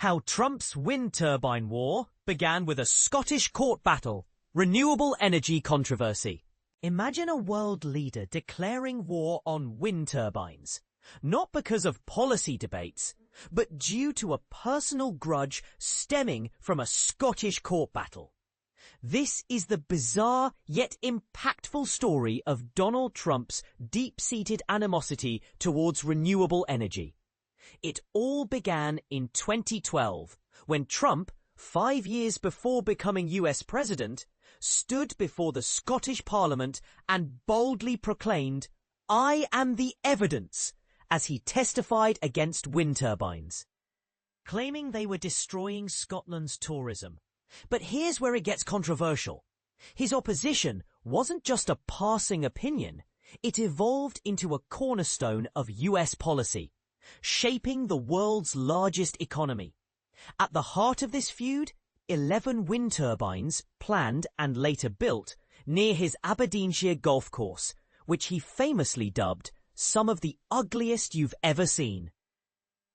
How Trump's wind turbine war began with a Scottish court battle, renewable energy controversy. Imagine a world leader declaring war on wind turbines, not because of policy debates, but due to a personal grudge stemming from a Scottish court battle. This is the bizarre yet impactful story of Donald Trump's deep-seated animosity towards renewable energy. It all began in 2012, when Trump, 5 years before becoming US president, stood before the Scottish Parliament and boldly proclaimed, "I am the evidence," as he testified against wind turbines, claiming they were destroying Scotland's tourism. But here's where it gets controversial. His opposition wasn't just a passing opinion, it evolved into a cornerstone of US policy, shaping the world's largest economy. At the heart of this feud, 11 wind turbines planned and later built near his Aberdeenshire golf course, which he famously dubbed some of the ugliest you've ever seen.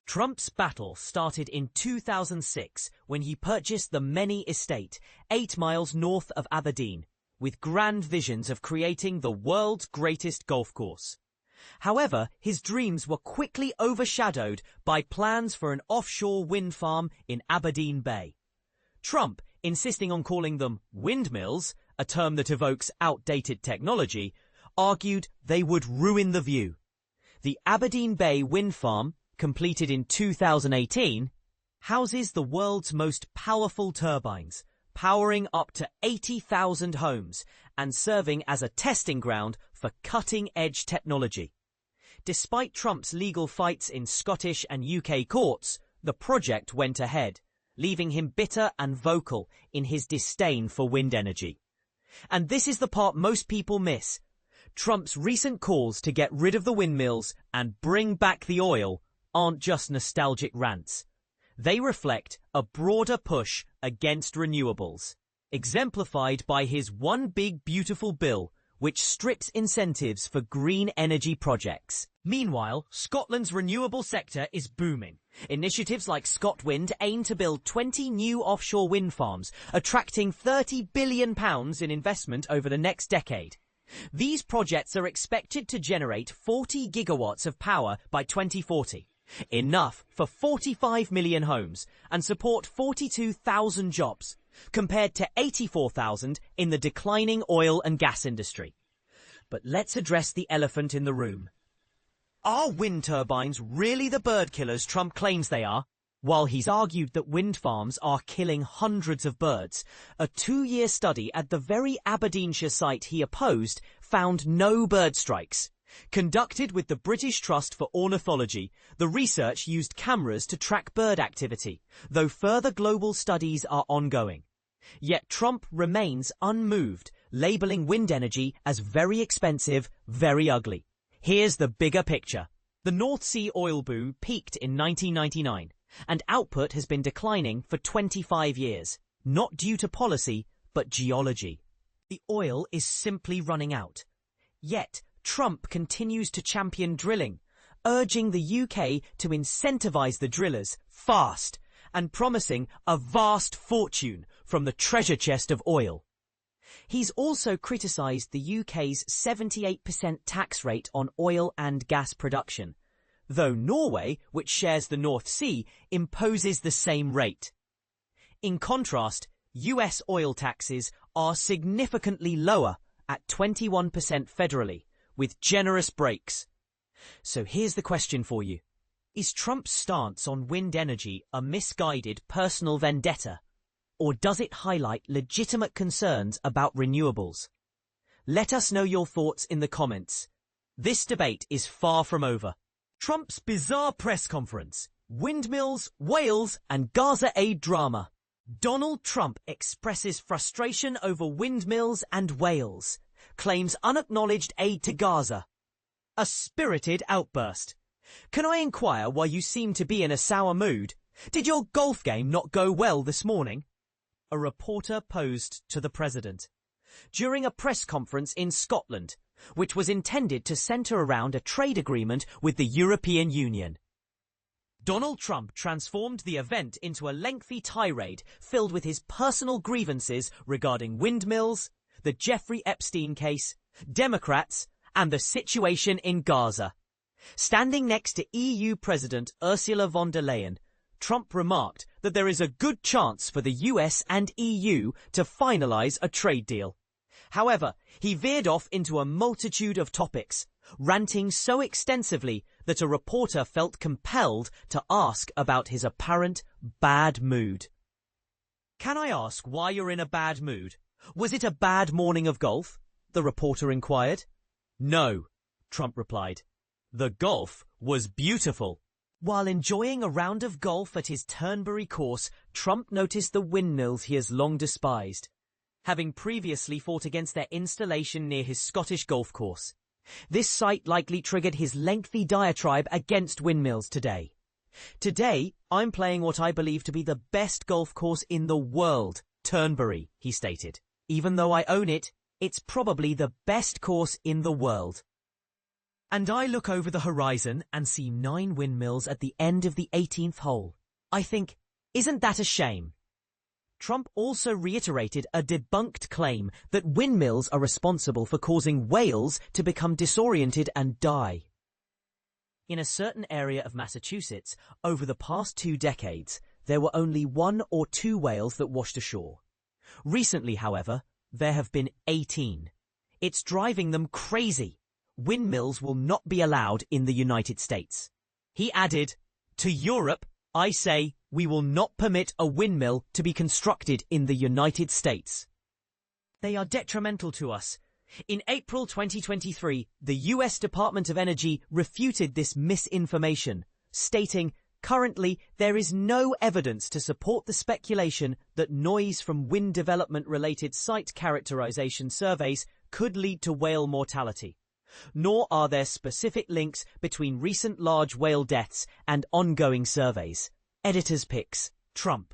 Trump's battle started in 2006 when he purchased the Many Estate, 8 miles north of Aberdeen, with grand visions of creating the world's greatest golf course. However, his dreams were quickly overshadowed by plans for an offshore wind farm in Aberdeen Bay. Trump, insisting on calling them windmills, a term that evokes outdated technology, argued they would ruin the view. The Aberdeen Bay Wind Farm, completed in 2018, houses the world's most powerful turbines, powering up to 80,000 homes and serving as a testing ground for cutting-edge technology. Despite Trump's legal fights in Scottish and UK courts, the project went ahead, leaving him bitter and vocal in his disdain for wind energy. And this is the part most people miss. Trump's recent calls to get rid of the windmills and bring back the oil aren't just nostalgic rants. They reflect a broader push against renewables, exemplified by his One Big Beautiful Bill, which strips incentives for green energy projects. Meanwhile, Scotland's renewable sector is booming. Initiatives like ScotWind aim to build 20 new offshore wind farms, attracting £30 billion in investment over the next decade. These projects are expected to generate 40 gigawatts of power by 2040. Enough for 45 million homes and support 42,000 jobs, compared to 84,000 in the declining oil and gas industry. But let's address the elephant in the room. Are wind turbines really the bird killers Trump claims they are? While he's argued that wind farms are killing hundreds of birds, a 2-year study at the very Aberdeenshire site he opposed found no bird strikes. Conducted with the British Trust for Ornithology, the research used cameras to track bird activity, though further global studies are ongoing. Yet Trump remains unmoved, labelling wind energy as very expensive, very ugly. Here's the bigger picture. The North Sea oil boom peaked in 1999, and output has been declining for 25 years, not due to policy, but geology. The oil is simply running out. Yet, Trump continues to champion drilling, urging the UK to incentivize the drillers fast and promising a vast fortune from the treasure chest of oil. He's also criticised the UK's 78% tax rate on oil and gas production, though Norway, which shares the North Sea, imposes the same rate. In contrast, US oil taxes are significantly lower at 21% federally, with generous breaks. So here's the question for you. Is Trump's stance on wind energy a misguided personal vendetta, or does it highlight legitimate concerns about renewables? Let us know your thoughts in the comments. This debate is far from over. Trump's bizarre press conference, windmills, whales, and Gaza aid drama. Donald Trump expresses frustration over windmills and whales, claims unacknowledged aid to Gaza. A spirited outburst. Can I inquire why you seem to be in a sour mood? Did your golf game not go well this morning? A reporter posed to the president during a press conference in Scotland, which was intended to centre around a trade agreement with the European Union. Donald Trump transformed the event into a lengthy tirade filled with his personal grievances regarding windmills, the Jeffrey Epstein case, Democrats, and the situation in Gaza. Standing next to EU President Ursula von der Leyen, Trump remarked that there is a good chance for the US and EU to finalize a trade deal. However, he veered off into a multitude of topics, ranting so extensively that a reporter felt compelled to ask about his apparent bad mood. "Can I ask why you're in a bad mood? Was it a bad morning of golf?" the reporter inquired. "No," Trump replied. "The golf was beautiful." While enjoying a round of golf at his Turnberry course, Trump noticed the windmills he has long despised, having previously fought against their installation near his Scottish golf course. This sight likely triggered his lengthy diatribe against windmills today. "Today, I'm playing what I believe to be the best golf course in the world, Turnberry," he stated. "Even though I own it, it's probably the best course in the world. And I look over the horizon and see 9 windmills at the end of the 18th hole. I think, isn't that a shame?" Trump also reiterated a debunked claim that windmills are responsible for causing whales to become disoriented and die. In a certain area of Massachusetts, over the past 2 decades, there were only 1 or 2 whales that washed ashore. Recently, however, there have been 18. It's driving them crazy. Windmills will not be allowed in the United States. He added, "To Europe, I say we will not permit a windmill to be constructed in the United States. They are detrimental to us." In April 2023, the US Department of Energy refuted this misinformation, stating, "Currently, there is no evidence to support the speculation that noise from wind development-related site characterization surveys could lead to whale mortality. Nor are there specific links between recent large whale deaths and ongoing surveys." Editor's picks. Trump,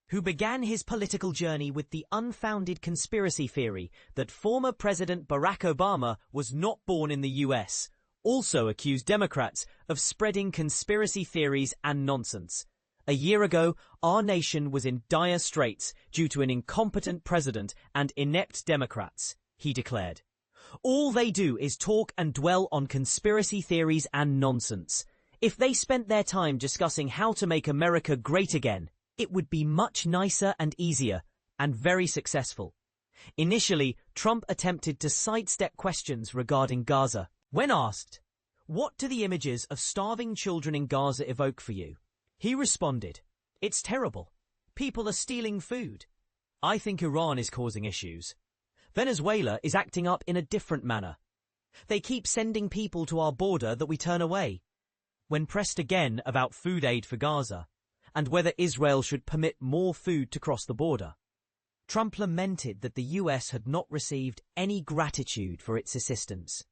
who began his political journey with the unfounded conspiracy theory that former President Barack Obama was not born in the US, also accused Democrats of spreading conspiracy theories and nonsense. "A year ago, our nation was in dire straits due to an incompetent president and inept Democrats," he declared. "All they do is talk and dwell on conspiracy theories and nonsense. If they spent their time discussing how to make America great again, it would be much nicer and easier, and very successful." Initially, Trump attempted to sidestep questions regarding Gaza. When asked, "What do the images of starving children in Gaza evoke for you?" he responded, "It's terrible. People are stealing food. I think Iran is causing issues. Venezuela is acting up in a different manner. They keep sending people to our border that we turn away." When pressed again about food aid for Gaza, and whether Israel should permit more food to cross the border, Trump lamented that the US had not received any gratitude for its assistance.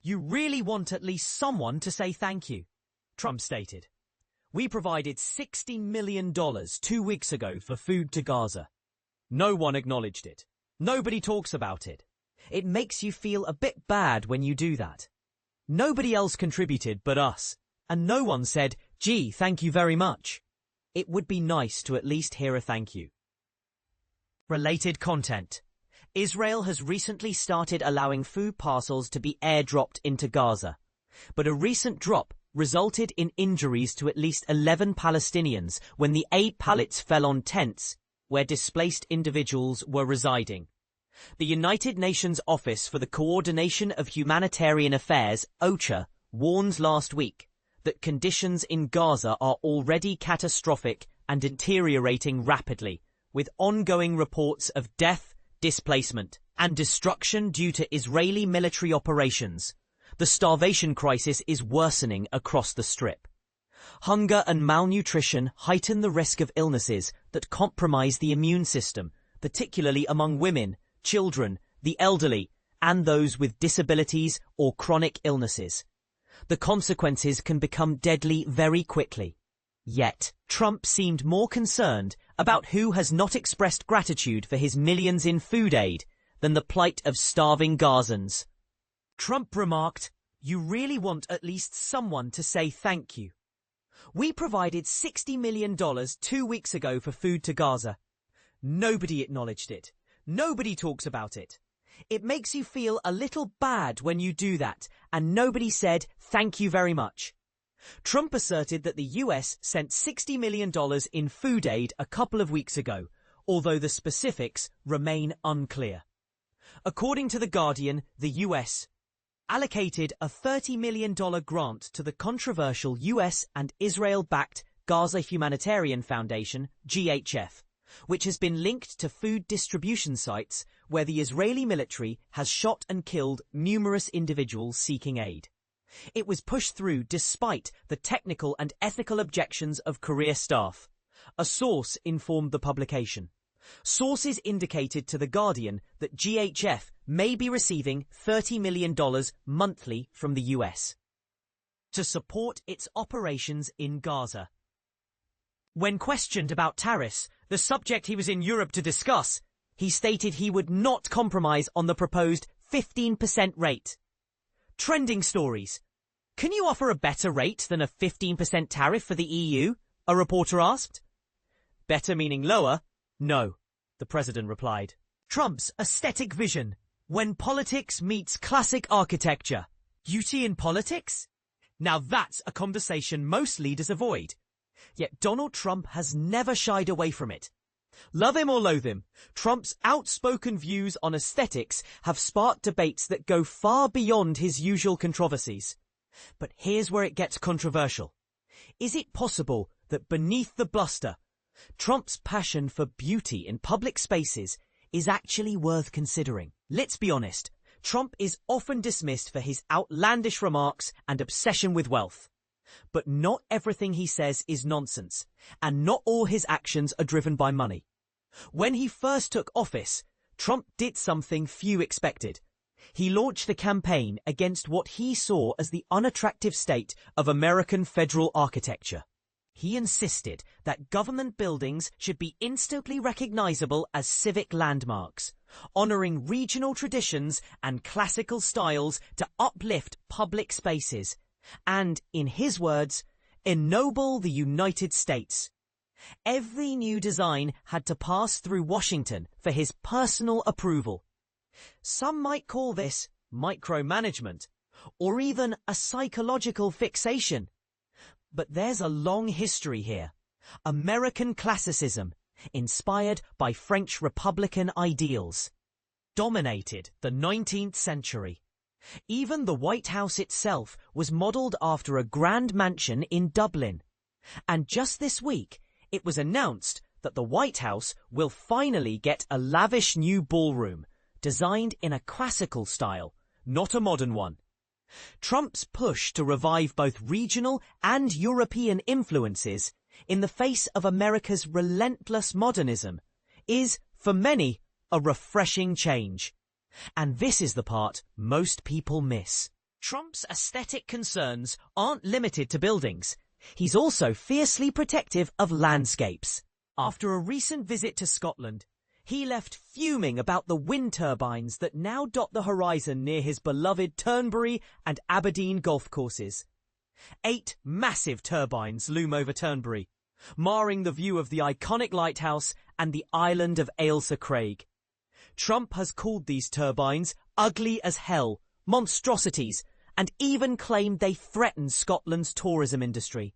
"You really want at least someone to say thank you," Trump stated. "We provided $60 million 2 weeks ago for food to Gaza. No one acknowledged it. Nobody talks about it. It makes you feel a bit bad when you do that. Nobody else contributed but us. And no one said, 'Gee, thank you very much.' It would be nice to at least hear a thank you." Related content. Israel has recently started allowing food parcels to be airdropped into Gaza, but a recent drop resulted in injuries to at least 11 Palestinians when the aid pallets fell on tents where displaced individuals were residing. The United Nations Office for the Coordination of Humanitarian Affairs, OCHA, warns last week that conditions in Gaza are already catastrophic and deteriorating rapidly, with ongoing reports of death, displacement, and destruction due to Israeli military operations. The starvation crisis is worsening across the Strip. Hunger and malnutrition heighten the risk of illnesses that compromise the immune system, particularly among women, children, the elderly, and those with disabilities or chronic illnesses. The consequences can become deadly very quickly. Yet, Trump seemed more concerned about who has not expressed gratitude for his millions in food aid than the plight of starving Gazans. Trump remarked, "You really want at least someone to say thank you." We provided $60 million 2 weeks ago for food to Gaza. Nobody acknowledged it. Nobody talks about it. It makes you feel a little bad when you do that, and nobody said thank you very much. Trump asserted that the US sent $60 million in food aid a couple of weeks ago, although the specifics remain unclear. According to The Guardian, the US allocated a $30 million grant to the controversial US and Israel-backed Gaza Humanitarian Foundation, GHF, which has been linked to food distribution sites where the Israeli military has shot and killed numerous individuals seeking aid. It was pushed through despite the technical and ethical objections of career staff. A source informed the publication. Sources indicated to The Guardian that GHF may be receiving $30 million monthly from the US to support its operations in Gaza. When questioned about tariffs, the subject he was in Europe to discuss, he stated he would not compromise on the proposed 15% rate. Trending stories. Can you offer a better rate than a 15% tariff for the EU? A reporter asked. Better meaning lower? No, the president replied. Trump's aesthetic vision. When politics meets classic architecture. Beauty in politics? Now that's a conversation most leaders avoid. Yet Donald Trump has never shied away from it. Love him or loathe him, Trump's outspoken views on aesthetics have sparked debates that go far beyond his usual controversies. But here's where it gets controversial. Is it possible that beneath the bluster, Trump's passion for beauty in public spaces is actually worth considering? Let's be honest, Trump is often dismissed for his outlandish remarks and obsession with wealth. But not everything he says is nonsense, and not all his actions are driven by money. When he first took office, Trump did something few expected. He launched a campaign against what he saw as the unattractive state of American federal architecture. He insisted that government buildings should be instantly recognizable as civic landmarks, honoring regional traditions and classical styles to uplift public spaces, and, in his words, ennoble the United States. Every new design had to pass through Washington for his personal approval. Some might call this micromanagement, or even a psychological fixation. But there's a long history here. American classicism, inspired by French Republican ideals, dominated the 19th century. Even the White House itself was modelled after a grand mansion in Dublin. And just this week, it was announced that the White House will finally get a lavish new ballroom, designed in a classical style, not a modern one. Trump's push to revive both regional and European influences in the face of America's relentless modernism is, for many, a refreshing change. And this is the part most people miss. Trump's aesthetic concerns aren't limited to buildings. He's also fiercely protective of landscapes. After a recent visit to Scotland, he left fuming about the wind turbines that now dot the horizon near his beloved Turnberry and Aberdeen golf courses. 8 massive turbines loom over Turnberry, marring the view of the iconic lighthouse and the island of Ailsa Craig. Trump has called these turbines ugly as hell, monstrosities, and even claimed they threaten Scotland's tourism industry.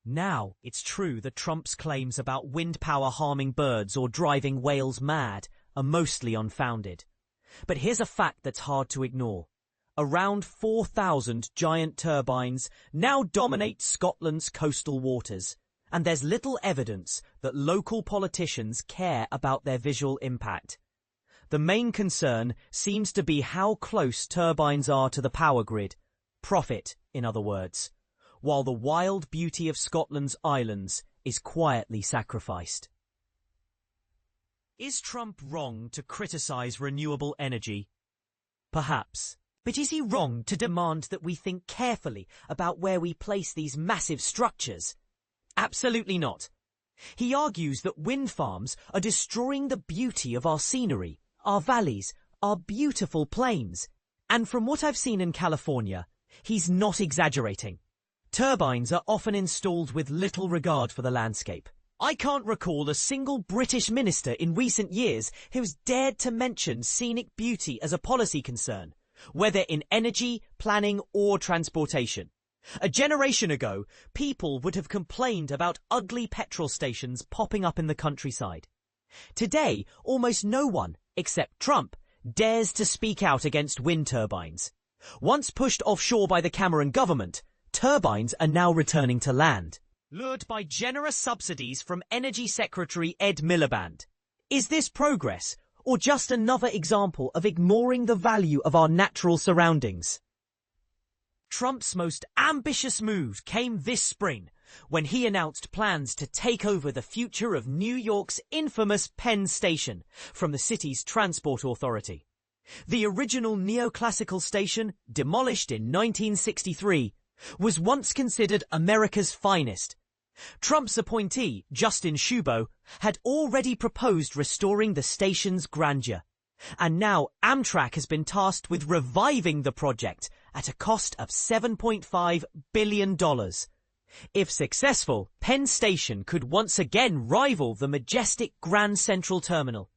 Now it's true that Trump's claims about wind power harming birds or driving whales mad are mostly unfounded. But here's a fact that's hard to ignore. Around 4,000 giant turbines now dominate Scotland's coastal waters, and there's little evidence that local politicians care about their visual impact. The main concern seems to be how close turbines are to the power grid. Profit, in other words. While the wild beauty of Scotland's islands is quietly sacrificed. Is Trump wrong to criticize renewable energy? Perhaps. But is he wrong to demand that we think carefully about where we place these massive structures? Absolutely not. He argues that wind farms are destroying the beauty of our scenery, our valleys, our beautiful plains. And from what I've seen in California, he's not exaggerating. Turbines are often installed with little regard for the landscape. I can't recall a single British minister in recent years who's dared to mention scenic beauty as a policy concern, whether in energy, planning or transportation. A generation ago, people would have complained about ugly petrol stations popping up in the countryside. Today, almost no one, except Trump, dares to speak out against wind turbines. Once pushed offshore by the Cameron government, turbines are now returning to land, lured by generous subsidies from Energy Secretary Ed Miliband. Is this progress, or just another example of ignoring the value of our natural surroundings? Trump's most ambitious move came this spring, when he announced plans to take over the future of New York's infamous Penn Station from the city's transport authority. The original neoclassical station, demolished in 1963, was once considered America's finest. Trump's appointee, Justin Shubo, had already proposed restoring the station's grandeur. And now Amtrak has been tasked with reviving the project at a cost of $7.5 billion. If successful, Penn Station could once again rival the majestic Grand Central Terminal.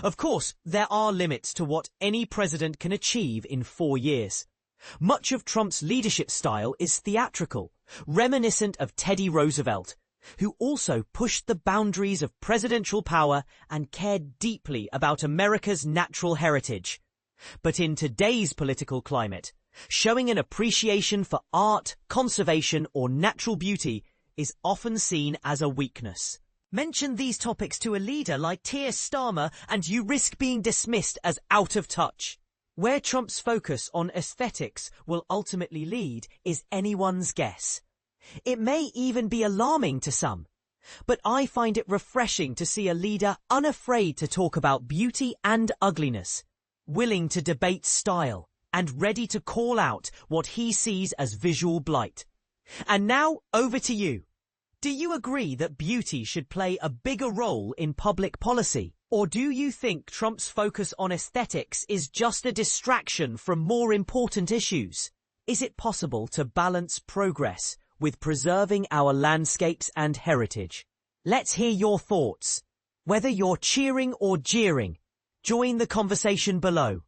Of course, there are limits to what any president can achieve in 4 years. Much of Trump's leadership style is theatrical, reminiscent of Teddy Roosevelt, who also pushed the boundaries of presidential power and cared deeply about America's natural heritage. But in today's political climate, showing an appreciation for art, conservation, or natural beauty is often seen as a weakness. Mention these topics to a leader like Keir Starmer and you risk being dismissed as out of touch. Where Trump's focus on aesthetics will ultimately lead is anyone's guess. It may even be alarming to some, but I find it refreshing to see a leader unafraid to talk about beauty and ugliness, willing to debate style, and ready to call out what he sees as visual blight. And now, over to you. Do you agree that beauty should play a bigger role in public policy? Or do you think Trump's focus on aesthetics is just a distraction from more important issues? Is it possible to balance progress with preserving our landscapes and heritage? Let's hear your thoughts. Whether you're cheering or jeering, join the conversation below.